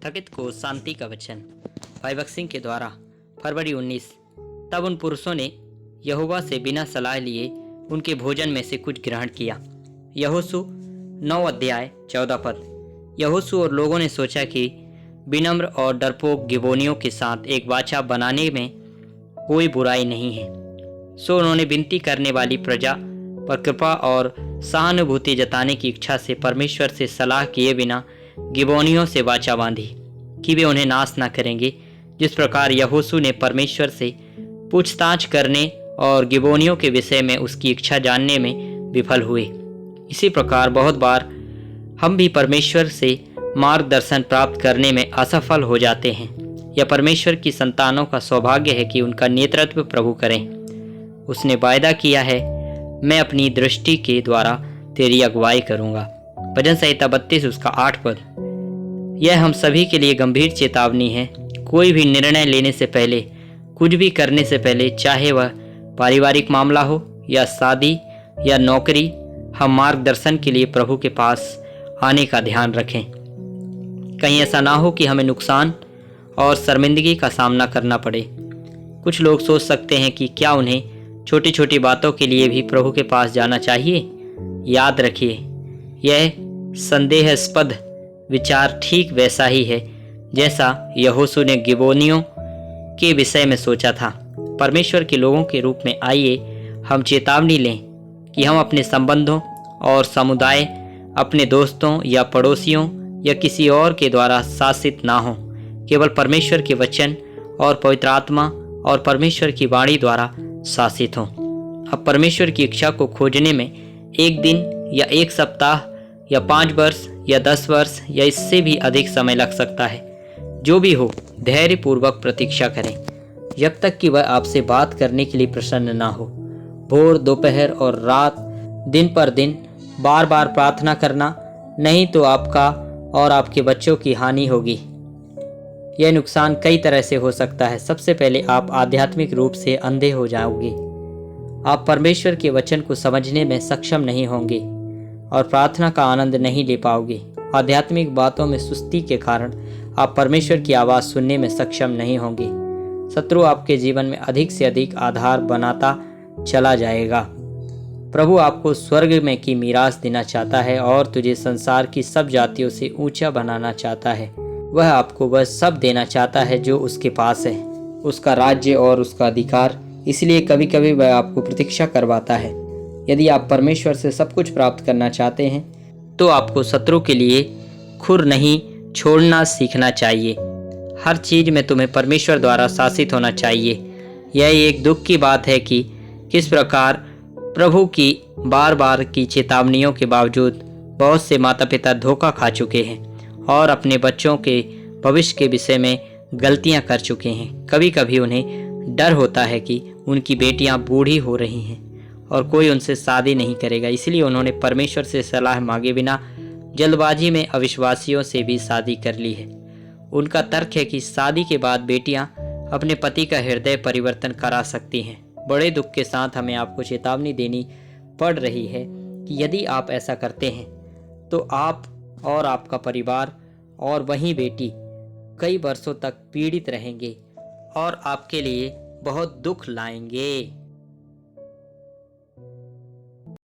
थकित को शांति का वचन। भाई भगत सिंह के द्वारा फरवरी 19। तब उन पुरुषों ने यहोवा से बिना सलाह लिए उनके भोजन में से कुछ ग्रहण किया। यहोशू 9 अध्याय 14 पद। यहोशू और लोगों ने सोचा कि विनम्र और डरपोक गिबोनियों के साथ एक वाचा बनाने में कोई बुराई नहीं है। सो उन्होंने विनती करने वाली प्रजा पर कृपा और सहानुभूति जताने की इच्छा से परमेश्वर से सलाह किए बिना गिबोनियों से वाचा बांधी कि वे उन्हें नाश न करेंगे, जिस प्रकार यहोशू ने परमेश्वर से पूछताछ करने और गिबोनियों के विषय में उसकी इच्छा जानने में विफल हुए। इसी प्रकार बहुत बार हम भी परमेश्वर से मार्गदर्शन प्राप्त करने में असफल हो जाते हैं। यह परमेश्वर की संतानों का सौभाग्य है कि उनका नेतृत्व प्रभु करें। उसने वायदा किया है, मैं अपनी दृष्टि के द्वारा तेरी अगुवाई करूंगा। भजन संहिता 32 उसका 8 पद। यह हम सभी के लिए गंभीर चेतावनी है। कोई भी निर्णय लेने से पहले, कुछ भी करने से पहले, चाहे वह पारिवारिक मामला हो या शादी या नौकरी, हम मार्गदर्शन के लिए प्रभु के पास आने का ध्यान रखें। कहीं ऐसा ना हो कि हमें नुकसान और शर्मिंदगी का सामना करना पड़े। कुछ लोग सोच सकते हैं कि क्या उन्हें छोटी छोटी बातों के लिए भी प्रभु के पास जाना चाहिए। याद रखिए, यह संदेहास्पद विचार ठीक वैसा ही है जैसा यहोशू ने गिबोनियों के विषय में सोचा था। परमेश्वर के लोगों के रूप में आइए हम चेतावनी लें कि हम अपने संबंधों और समुदाय, अपने दोस्तों या पड़ोसियों या किसी और के द्वारा शासित ना हों। केवल परमेश्वर के वचन और पवित्र आत्मा और परमेश्वर की वाणी द्वारा शासित हों। अब परमेश्वर की इच्छा को खोजने में एक दिन या एक सप्ताह या 5 वर्ष या 10 वर्ष या इससे भी अधिक समय लग सकता है। जो भी हो, धैर्यपूर्वक प्रतीक्षा करें जब तक कि वह आपसे बात करने के लिए प्रसन्न ना हो। भोर, दोपहर और रात, दिन पर दिन बार बार प्रार्थना करना, नहीं तो आपका और आपके बच्चों की हानि होगी। यह नुकसान कई तरह से हो सकता है। सबसे पहले आप आध्यात्मिक रूप से अंधे हो जाओगे। आप परमेश्वर के वचन को समझने में सक्षम नहीं होंगे और प्रार्थना का आनंद नहीं ले पाओगे। आध्यात्मिक बातों में सुस्ती के कारण आप परमेश्वर की आवाज़ सुनने में सक्षम नहीं होंगे। शत्रु आपके जीवन में अधिक से अधिक आधार बनाता चला जाएगा। प्रभु आपको स्वर्ग में की मीरास देना चाहता है और तुझे संसार की सब जातियों से ऊंचा बनाना चाहता है। वह आपको वह सब देना चाहता है जो उसके पास है, उसका राज्य और उसका अधिकार। इसलिए कभी कभी वह आपको प्रतीक्षा करवाता है। यदि आप परमेश्वर से सब कुछ प्राप्त करना चाहते हैं तो आपको शत्रु के लिए खुर नहीं छोड़ना सीखना चाहिए। हर चीज़ में तुम्हें परमेश्वर द्वारा शासित होना चाहिए। यह एक दुख की बात है कि किस प्रकार प्रभु की बार बार की चेतावनियों के बावजूद बहुत से माता पिता धोखा खा चुके हैं और अपने बच्चों के भविष्य के विषय में गलतियां कर चुके हैं। कभी कभी उन्हें डर होता है कि उनकी बेटियां बूढ़ी हो रही हैं और कोई उनसे शादी नहीं करेगा, इसलिए उन्होंने परमेश्वर से सलाह मांगे बिना जल्दबाजी में अविश्वासियों से भी शादी कर ली है। उनका तर्क है कि शादी के बाद बेटियां अपने पति का हृदय परिवर्तन करा सकती हैं। बड़े दुख के साथ हमें आपको चेतावनी देनी पड़ रही है कि यदि आप ऐसा करते हैं तो आप और आपका परिवार और वही बेटी कई वर्षों तक पीड़ित रहेंगे और आपके लिए बहुत दुख लाएंगे।